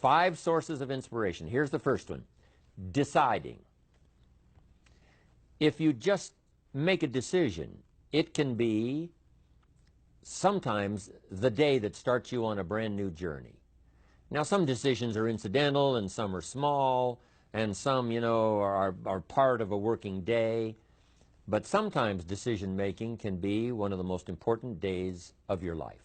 5 sources of inspiration. Here's the first one. Deciding. If you just make a decision, it can be sometimes the day that starts you on a brand new journey. Now, some decisions are incidental and some are small and some, you know, are part of a working day. But sometimes decision making can be one of the most important days of your life.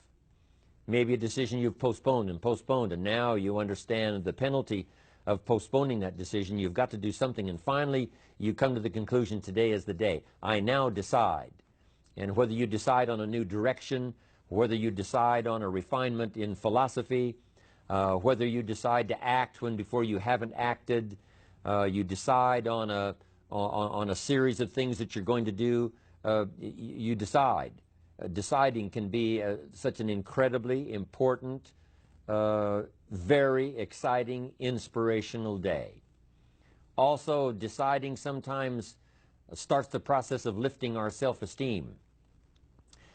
Maybe a decision you've postponed, and now you understand the penalty of postponing that decision. You've got to do something, and finally you come to the conclusion, today is the day. I now decide. And whether you decide on a new direction, whether you decide on a refinement in philosophy, whether you decide to act when before you haven't acted, you decide on a series of things that you're going to do, you decide. Deciding can be such an incredibly important, very exciting, inspirational day. Also, deciding sometimes starts the process of lifting our self-esteem.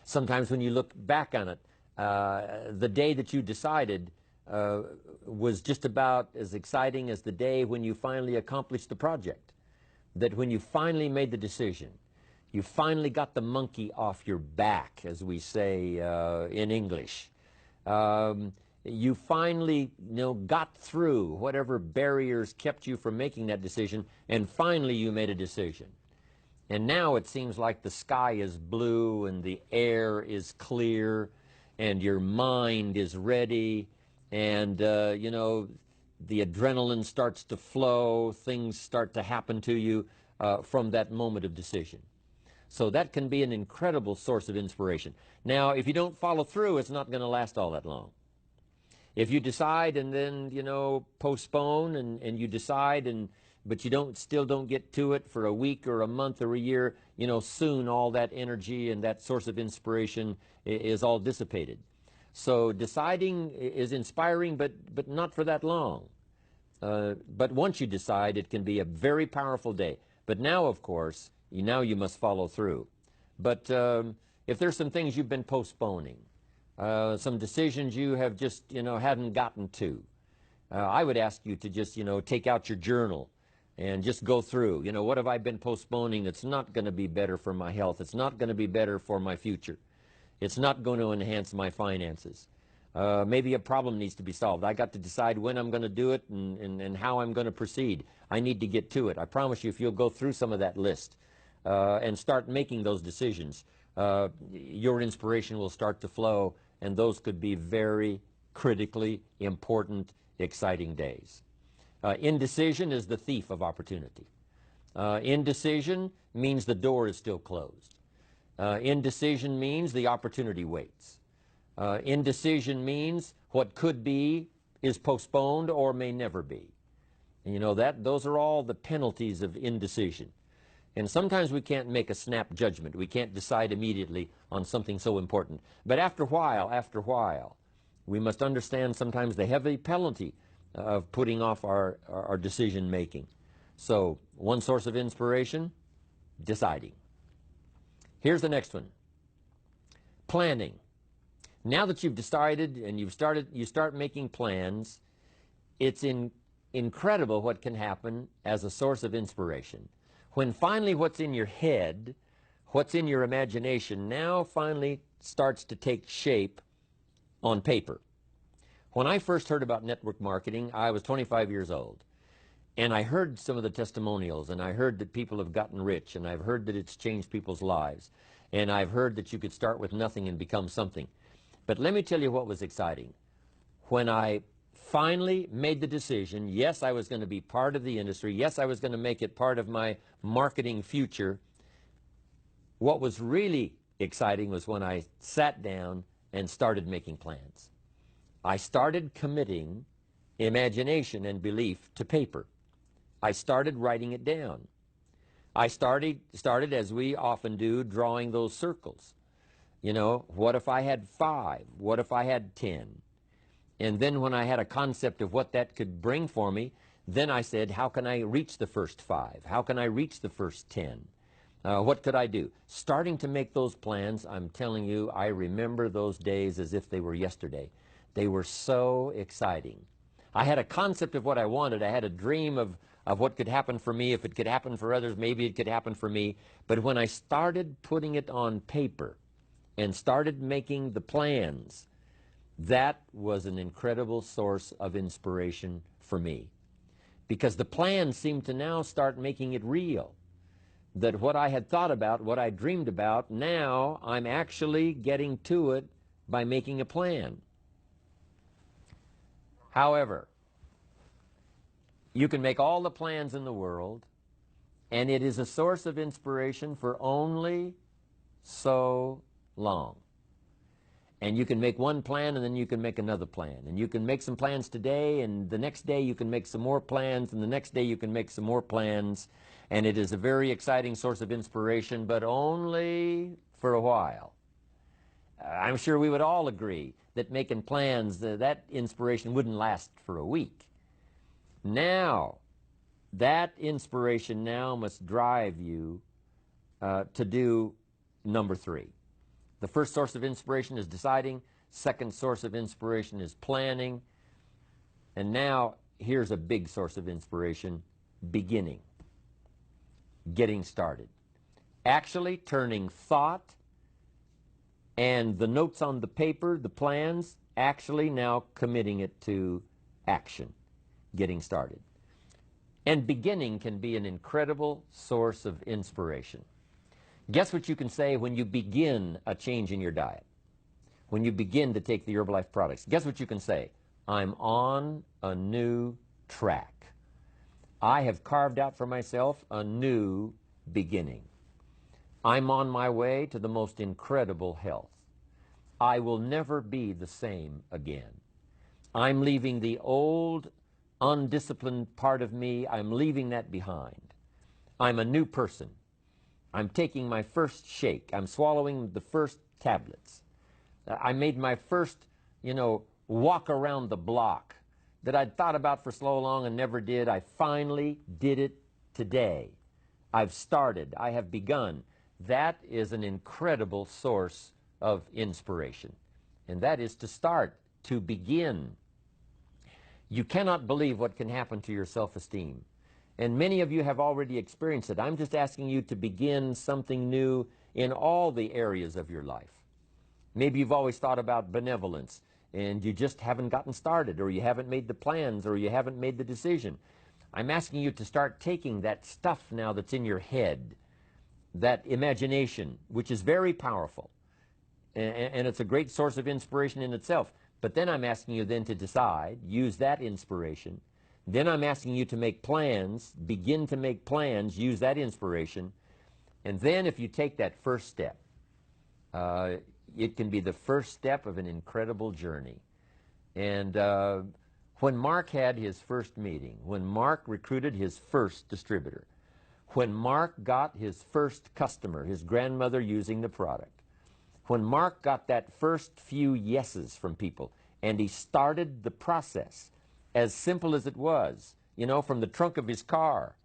Sometimes when you look back on it, the day that you decided was just about as exciting as the day when you finally accomplished the project. That when you finally made the decision, you finally got the monkey off your back, as we say in English. You finally, got through whatever barriers kept you from making that decision, and finally you made a decision. And now it seems like the sky is blue and the air is clear and your mind is ready, and the adrenaline starts to flow, things start to happen to you from that moment of decision. So that can be an incredible source of inspiration. Now, if you don't follow through, it's not going to last all that long. If you decide and then, postpone and you decide, but you still don't get to it for a week or a month or a year, soon all that energy and that source of inspiration is all dissipated. So deciding is inspiring, but not for that long. But once you decide, it can be a very powerful day. But now, of course, now you must follow through. But if there's some things you've been postponing, some decisions you have just, hadn't gotten to, I would ask you to just, take out your journal and just go through, what have I been postponing that's not going to be better for my health? It's not going to be better for my future. It's not going to enhance my finances. Maybe a problem needs to be solved. I got to decide when I'm going to do it and how I'm going to proceed. I need to get to it. I promise you, if you'll go through some of that list and start making those decisions, your inspiration will start to flow, and those could be very critically important, exciting days. Indecision is the thief of opportunity. Indecision means the door is still closed. Indecision means the opportunity waits. Indecision means what could be is postponed or may never be. And those are all the penalties of indecision. And sometimes we can't make a snap judgment. We can't decide immediately on something so important. But after a while, we must understand sometimes the heavy penalty of putting off our decision making. So, one source of inspiration, deciding. Here's the next one. Planning. Now that you've decided and you start making plans, it's incredible what can happen as a source of inspiration. When finally what's in your head, what's in your imagination, now finally starts to take shape on paper. When I first heard about network marketing, I was 25 years old. And I heard some of the testimonials, and I heard that people have gotten rich, and I've heard that it's changed people's lives. And I've heard that you could start with nothing and become something. But let me tell you what was exciting. When I finally made the decision, yes, I was going to be part of the industry, yes, I was going to make it part of my marketing future, what was really exciting was when I sat down and started making plans. I started committing imagination and belief to paper. I started writing it down. I started, as we often do, drawing those circles. What if I had 5? What if I had 10? And then when I had a concept of what that could bring for me, then I said, how can I reach the first 5? How can I reach the first 10? What could I do? Starting to make those plans, I'm telling you, I remember those days as if they were yesterday. They were so exciting. I had a concept of what I wanted. I had a dream of what could happen for me. If it could happen for others, maybe it could happen for me. But when I started putting it on paper and started making the plans, that was an incredible source of inspiration for me. Because the plans seemed to now start making it real. That what I had thought about, what I dreamed about, now I'm actually getting to it by making a plan. However, you can make all the plans in the world, and it is a source of inspiration for only so long. And you can make one plan, and then you can make another plan. And you can make some plans today, and the next day you can make some more plans, and the next day you can make some more plans. And it is a very exciting source of inspiration, but only for a while. I'm sure we would all agree that making plans, that inspiration wouldn't last for a week. Now, that inspiration now must drive you to do number 3. The first source of inspiration is deciding. Second source of inspiration is planning. And now, here's a big source of inspiration, beginning. Getting started. Actually turning thought and the notes on the paper, the plans, actually now committing it to action. Getting started. And beginning can be an incredible source of inspiration. Guess what you can say when you begin a change in your diet? When you begin to take the Herbalife products, guess what you can say? I'm on a new track. I have carved out for myself a new beginning. I'm on my way to the most incredible health. I will never be the same again. I'm leaving the old, undisciplined part of me. I'm leaving that behind. I'm a new person. I'm taking my first shake. I'm swallowing the first tablets. I made my first, walk around the block that I'd thought about for so long and never did. I finally did it today. I've started. I have begun. That is an incredible source of inspiration. And that is to start, to begin. You cannot believe what can happen to your self-esteem. And many of you have already experienced it. I'm just asking you to begin something new in all the areas of your life. Maybe you've always thought about benevolence, and you just haven't gotten started, or you haven't made the plans, or you haven't made the decision. I'm asking you to start taking that stuff now that's in your head, that imagination, which is very powerful, and it's a great source of inspiration in itself. But then I'm asking you then to decide, use that inspiration. Then I'm asking you to make plans, begin to make plans, use that inspiration. And then if you take that first step, it can be the first step of an incredible journey. And when Mark had his first meeting, when Mark recruited his first distributor, when Mark got his first customer, his grandmother using the product, when Mark got that first few yeses from people, and he started the process, as simple as it was, from the trunk of his car,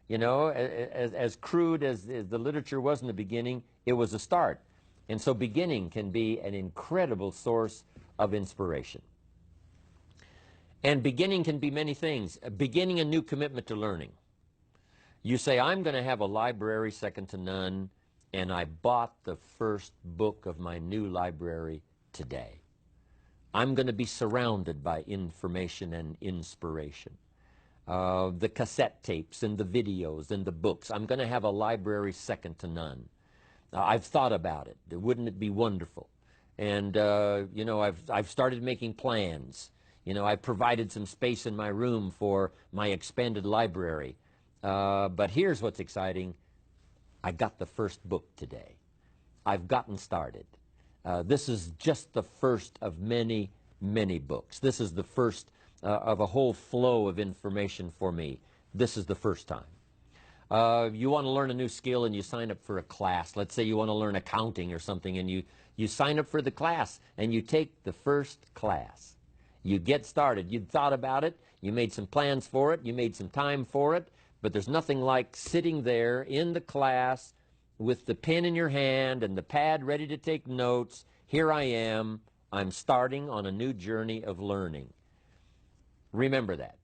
as crude as the literature was in the beginning, it was a start. And so beginning can be an incredible source of inspiration. And beginning can be many things. Beginning a new commitment to learning. You say, I'm going to have a library second to none, and I bought the first book of my new library today. I'm going to be surrounded by information and inspiration. The cassette tapes and the videos and the books. I'm going to have a library second to none. I've thought about it. Wouldn't it be wonderful? And, I've started making plans. I've provided some space in my room for my expanded library. But here's what's exciting. I got the first book today. I've gotten started. This is just the first of many, many books. This is the first of a whole flow of information for me. This is the first time. You want to learn a new skill and you sign up for a class. Let's say you want to learn accounting or something, and you sign up for the class and you take the first class. You get started. You thought about it. You made some plans for it. You made some time for it. But there's nothing like sitting there in the class with the pen in your hand and the pad ready to take notes. Here I am. I'm starting on a new journey of learning. Remember that.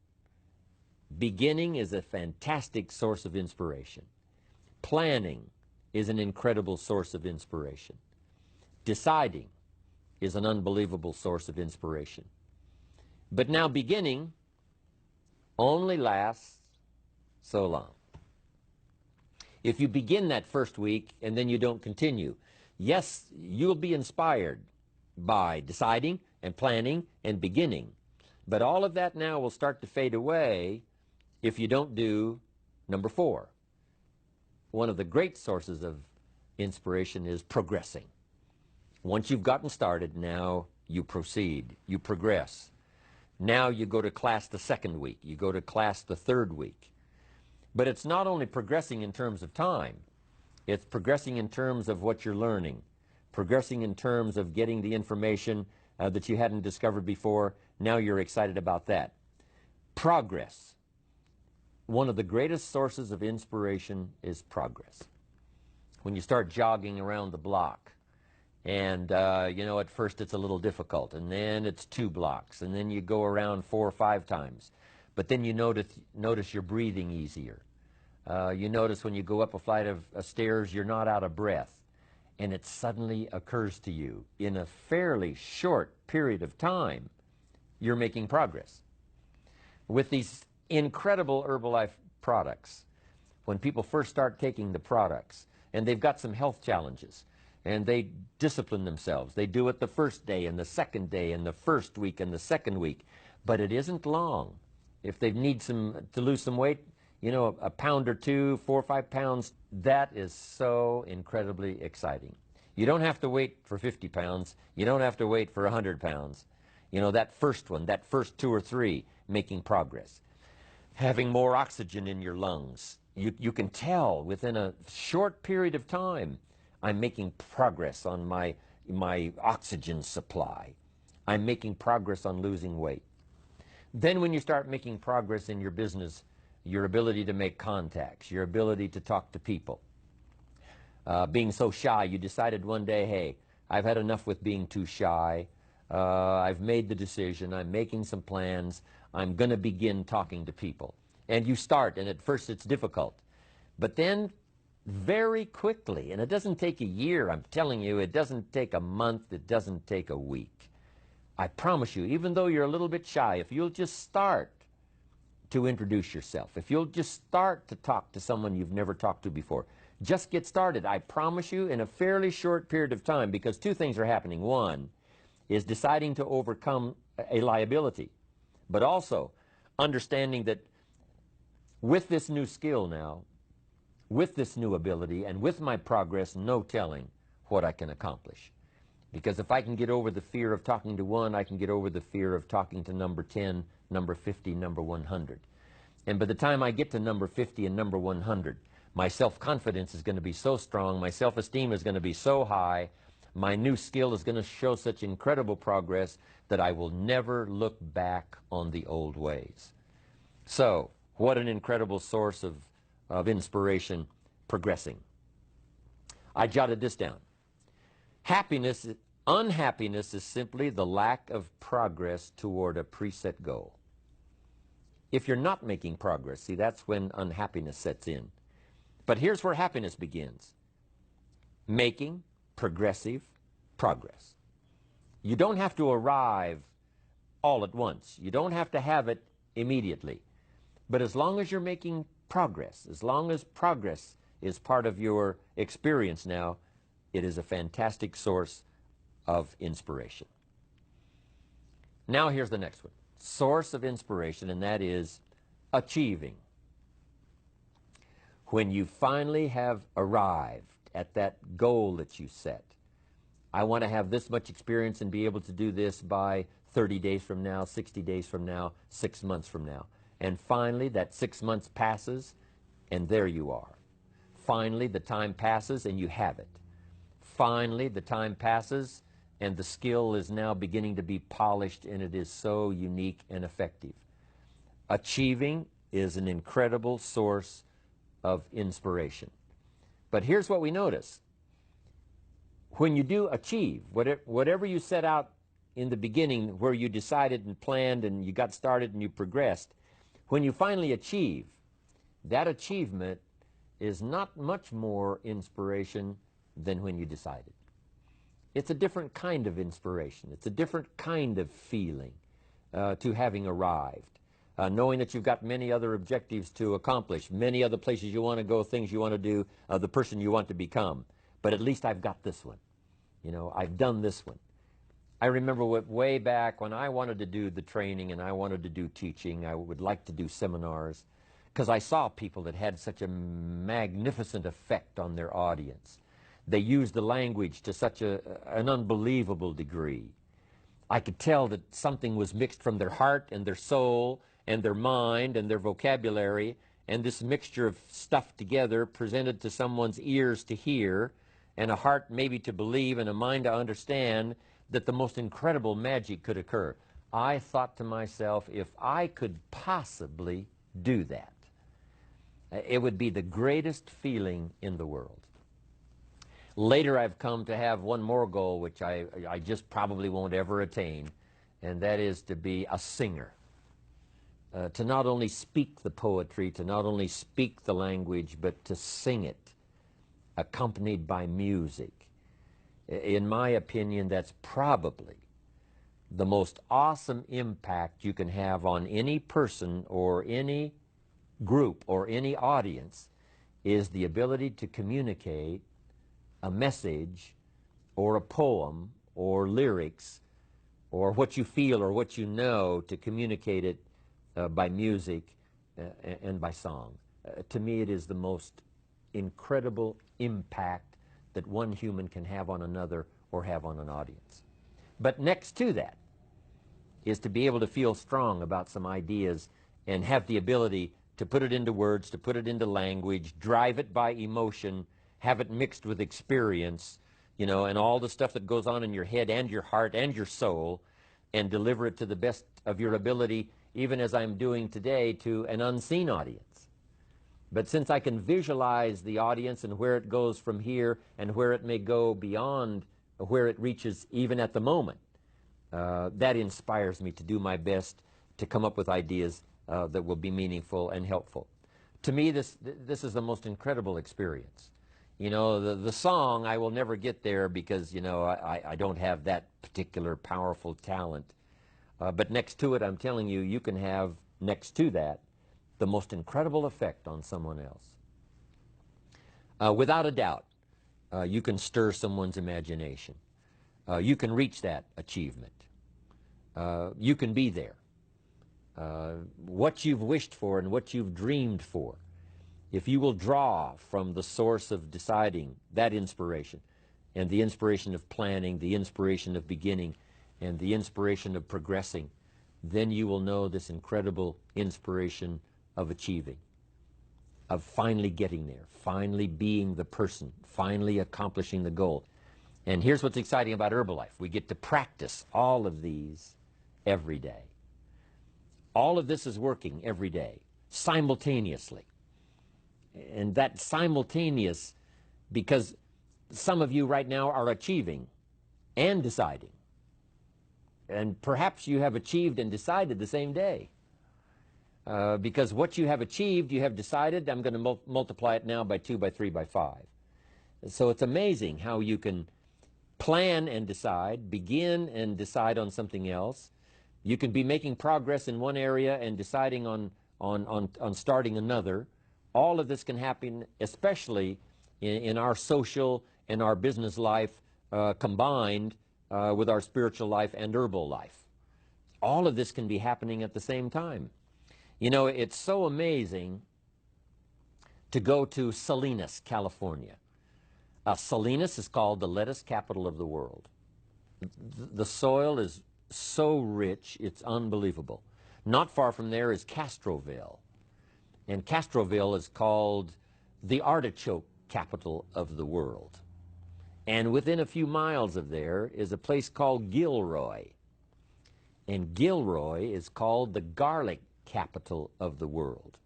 Beginning is a fantastic source of inspiration. Planning is an incredible source of inspiration. Deciding is an unbelievable source of inspiration. But now beginning only lasts so long. If you begin that first week and then you don't continue, yes, you'll be inspired by deciding and planning and beginning. But all of that now will start to fade away if you don't do number 4. One of the great sources of inspiration is progressing. Once you've gotten started, now you proceed, you progress. Now you go to class the second week, you go to class the third week. But it's not only progressing in terms of time, it's progressing in terms of what you're learning, progressing in terms of getting the information that you hadn't discovered before. Now you're excited about that. Progress. One of the greatest sources of inspiration is progress. When you start jogging around the block, and at first it's a little difficult, and then it's 2 blocks, and then you go around 4 or 5 times. But then you notice you're breathing easier. You notice when you go up a flight of stairs, you're not out of breath. And it suddenly occurs to you, in a fairly short period of time, you're making progress. With these incredible Herbalife products, when people first start taking the products, and they've got some health challenges, and they discipline themselves. They do it the first day and the second day and the first week and the second week. But it isn't long. If they need to lose some weight, a pound or 2, 4 or 5 pounds, that is so incredibly exciting. You don't have to wait for 50 pounds. You don't have to wait for 100 pounds. That first one, that first 2 or 3, making progress. Having more oxygen in your lungs. You can tell within a short period of time, I'm making progress on my oxygen supply. I'm making progress on losing weight. Then when you start making progress in your business, your ability to make contacts, your ability to talk to people. Being so shy, you decided one day, hey, I've had enough with being too shy. I've made the decision. I'm making some plans. I'm going to begin talking to people. And you start, and at first it's difficult. But then very quickly, and it doesn't take a year, I'm telling you, it doesn't take a month, it doesn't take a week. I promise you, even though you're a little bit shy, if you'll just start to introduce yourself, if you'll just start to talk to someone you've never talked to before, just get started. I promise you, in a fairly short period of time, because 2 things are happening. One is deciding to overcome a liability, but also understanding that with this new skill now, with this new ability, and with my progress, no telling what I can accomplish. Because if I can get over the fear of talking to 1, I can get over the fear of talking to number 10, number 50, number 100. And by the time I get to number 50 and number 100, my self-confidence is going to be so strong, my self-esteem is going to be so high, my new skill is going to show such incredible progress that I will never look back on the old ways. So, what an incredible source of inspiration, progressing. I jotted this down. Unhappiness is simply the lack of progress toward a preset goal. If you're not making progress, see, that's when unhappiness sets in. But here's where happiness begins. Making progressive progress. You don't have to arrive all at once. You don't have to have it immediately. But as long as you're making progress, as long as progress is part of your experience now, it is a fantastic source of inspiration. Now here's the next one. Source of inspiration, and that is achieving. When you finally have arrived at that goal that you set, I want to have this much experience and be able to do this by 30 days from now, 60 days from now, 6 months from now. And finally, that 6 months passes, and there you are. Finally, the time passes, and you have it. Finally, the time passes, and the skill is now beginning to be polished, and it is so unique and effective. Achieving is an incredible source of inspiration. But here's what we notice. When you do achieve, whatever you set out in the beginning where you decided and planned and you got started and you progressed, when you finally achieve, that achievement is not much more inspiration than when you decided. It's a different kind of inspiration. It's a different kind of feeling to having arrived. Knowing that you've got many other objectives to accomplish, many other places you want to go, things you want to do, the person you want to become. But at least I've got this one. You know, I've done this one. I remember way back when I wanted to do the training and I wanted to do teaching, I would like to do seminars, because I saw people that had such a magnificent effect on their audience. They used the language to such an unbelievable degree. I could tell that something was mixed from their heart and their soul and their mind and their vocabulary, and this mixture of stuff together presented to someone's ears to hear and a heart maybe to believe and a mind to understand that the most incredible magic could occur. I thought to myself, if I could possibly do that, it would be the greatest feeling in the world. Later I've come to have one more goal, which I just probably won't ever attain, and that is to be a singer. To not only speak the poetry, to not only speak the language, but to sing it, accompanied by music. In my opinion, that's probably the most awesome impact you can have on any person or any group or any audience, is the ability to communicate a message or a poem or lyrics or what you feel or what you know, to communicate it by music and by song. To me, it is the most incredible impact that one human can have on another or have on an audience. But next to that is to be able to feel strong about some ideas and have the ability to put it into words, to put it into language, drive it by emotion, have it mixed with experience, you know, and all the stuff that goes on in your head and your heart and your soul, and deliver it to the best of your ability, even as I'm doing today, to an unseen audience. But since I can visualize the audience and where it goes from here and where it may go beyond where it reaches even at the moment, that inspires me to do my best to come up with ideas that will be meaningful and helpful. To me, this is the most incredible experience. You know, the song, I will never get there because, you know, I don't have that particular powerful talent. But next to it, I'm telling you, you can have, next to that, the most incredible effect on someone else. Without a doubt, you can stir someone's imagination. You can reach that achievement. You can be there. What you've wished for and what you've dreamed for, if you will draw from the source of deciding, that inspiration, and the inspiration of planning, the inspiration of beginning, and the inspiration of progressing, then you will know this incredible inspiration of achieving, of finally getting there, finally being the person, finally accomplishing the goal. And here's what's exciting about Herbalife. We get to practice all of these every day. All of this is working every day, simultaneously. And that simultaneous, because some of you right now are achieving and deciding. And perhaps you have achieved and decided the same day. Because what you have achieved, you have decided, I'm going to multiply it now by 2, by 3, by 5. So it's amazing how you can plan and decide, begin and decide on something else. You can be making progress in one area and deciding on starting another. All of this can happen, especially in our social and our business life combined with our spiritual life and herbal life. All of this can be happening at the same time. You know, it's so amazing to go to Salinas, California. Salinas is called the lettuce capital of the world. The soil is so rich, it's unbelievable. Not far from there is Castroville. And Castroville is called the artichoke capital of the world. And within a few miles of there is a place called Gilroy. And Gilroy is called the garlic capital of the world.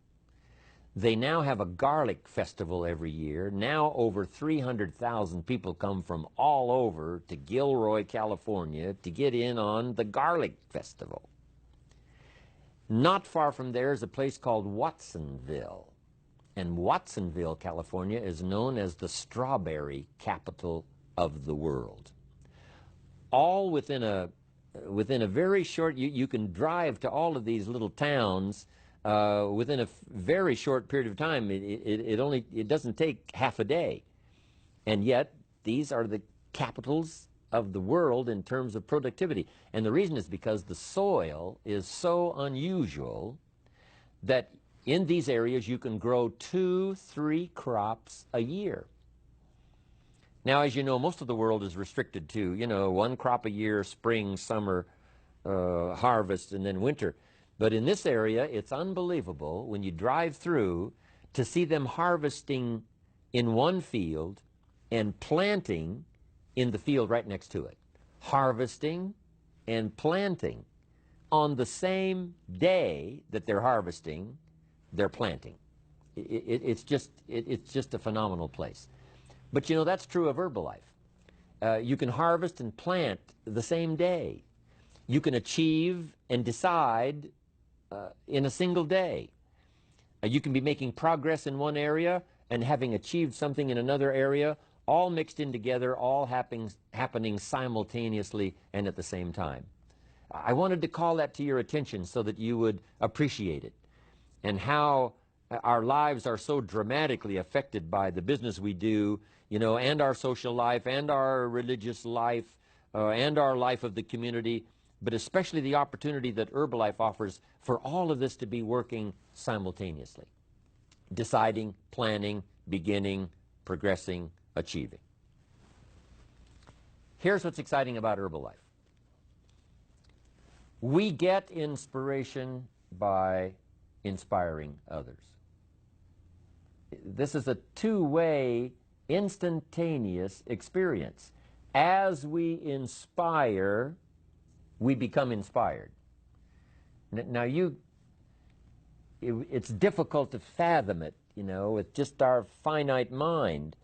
They now have a garlic festival every year. Now over 300,000 people come from all over to Gilroy, California to get in on the garlic festival. Not far from there is a place called Watsonville. And Watsonville, California is known as the strawberry capital of the world. All within a very short, you can drive to all of these little towns within a very short period of time. It doesn't take half a day. And yet, these are the capitals of the world in terms of productivity. And the reason is because the soil is so unusual that in these areas you can grow 2-3 crops a year. Now, as you know, most of the world is restricted to, you know, 1 crop a year, spring, summer, harvest, and then winter. But in this area, it's unbelievable when you drive through to see them harvesting in one field and planting in the field right next to it. Harvesting and planting. On the same day that they're harvesting, they're planting. It's just a phenomenal place. But you know, that's true of Herbalife. You can harvest and plant the same day. You can achieve and decide in a single day. You can be making progress in one area and having achieved something in another area, all mixed in together, all happening simultaneously and at the same time. I wanted to call that to your attention so that you would appreciate it, and how our lives are so dramatically affected by the business we do, you know, and our social life, and our religious life, and our life of the community, but especially the opportunity that Herbalife offers for all of this to be working simultaneously. Deciding, planning, beginning, progressing, achieving. Here's what's exciting about Herbalife. We get inspiration by inspiring others. This is a two-way, instantaneous experience. As we inspire, we become inspired. Now it's difficult to fathom it, you know, with just our finite mind.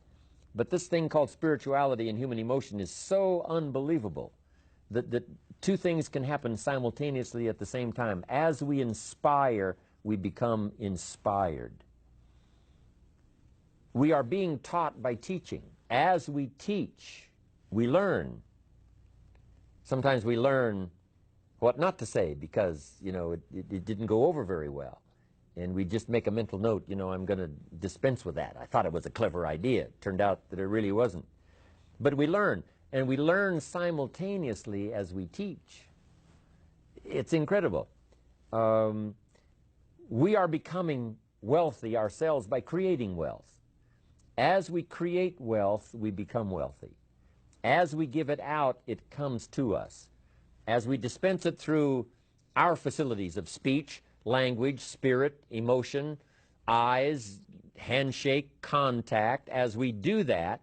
But this thing called spirituality and human emotion is so unbelievable that two things can happen simultaneously at the same time. As we inspire, we become inspired. We are being taught by teaching. As we teach, we learn. Sometimes we learn what not to say because, you know, it didn't go over very well. And we just make a mental note, you know, I'm going to dispense with that. I thought it was a clever idea. It turned out that it really wasn't. But we learn, and we learn simultaneously as we teach. It's incredible. We are becoming wealthy ourselves by creating wealth. As we create wealth, we become wealthy. As we give it out, it comes to us. As we dispense it through our facilities of speech, language, spirit, emotion, eyes, handshake, contact, as we do that,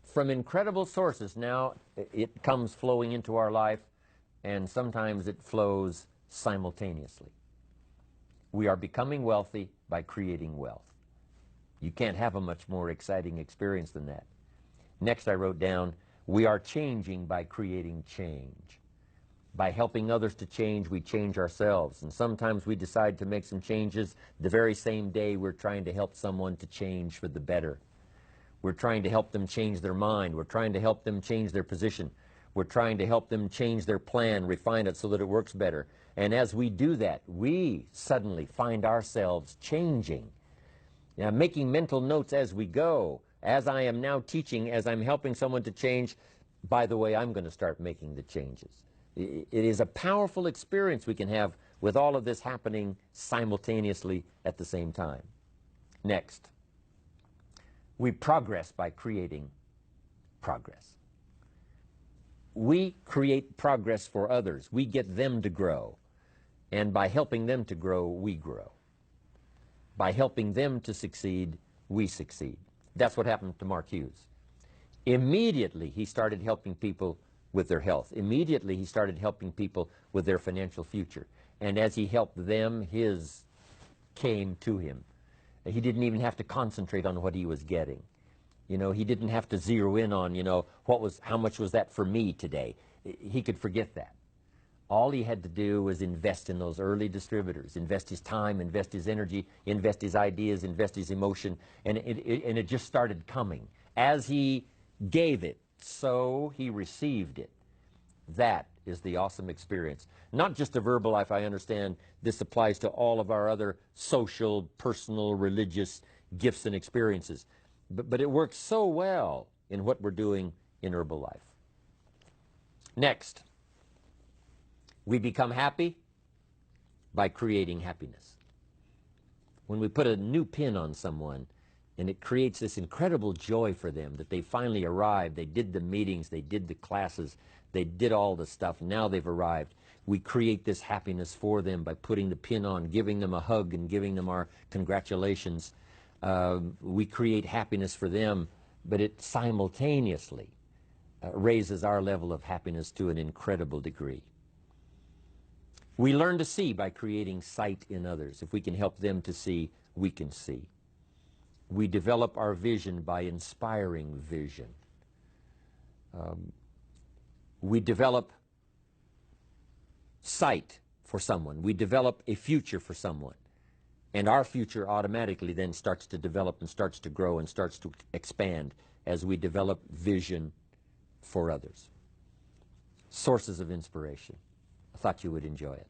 from incredible sources, now it comes flowing into our life, and sometimes it flows simultaneously. We are becoming wealthy by creating wealth. You can't have a much more exciting experience than that. Next, I wrote down, we are changing by creating change. By helping others to change, we change ourselves. And sometimes we decide to make some changes the very same day we're trying to help someone to change for the better. We're trying to help them change their mind. We're trying to help them change their position. We're trying to help them change their plan, refine it so that it works better. And as we do that, we suddenly find ourselves changing. Now, making mental notes as we go. As I am now teaching, as I'm helping someone to change, by the way, I'm going to start making the changes. It is a powerful experience we can have with all of this happening simultaneously at the same time. Next, we progress by creating progress. We create progress for others. We get them to grow. And by helping them to grow, we grow. By helping them to succeed, we succeed. That's what happened to Mark Hughes. Immediately, he started helping people with their health. Immediately, he started helping people with their financial future. And as he helped them, his came to him. He didn't even have to concentrate on what he was getting. You know, he didn't have to zero in on, you know, how much was that for me today. He could forget that. All he had to do was invest in those early distributors, invest his time, invest his energy, invest his ideas, invest his emotion, and it just started coming. As he gave it, so he received it. That is the awesome experience. Not just a verbal life, I understand this applies to all of our other social, personal, religious gifts and experiences. But it works so well in what we're doing in herbal life. Next, we become happy by creating happiness. When we put a new pin on someone, and it creates this incredible joy for them that they finally arrived, they did the meetings, they did the classes, they did all the stuff, now they've arrived. We create this happiness for them by putting the pin on, giving them a hug and giving them our congratulations. We create happiness for them, but it simultaneously raises our level of happiness to an incredible degree. We learn to see by creating sight in others. If we can help them to see, we can see. We develop our vision by inspiring vision. We develop sight for someone. We develop a future for someone. And our future automatically then starts to develop and starts to grow and starts to expand as we develop vision for others. Sources of inspiration. I thought you would enjoy it.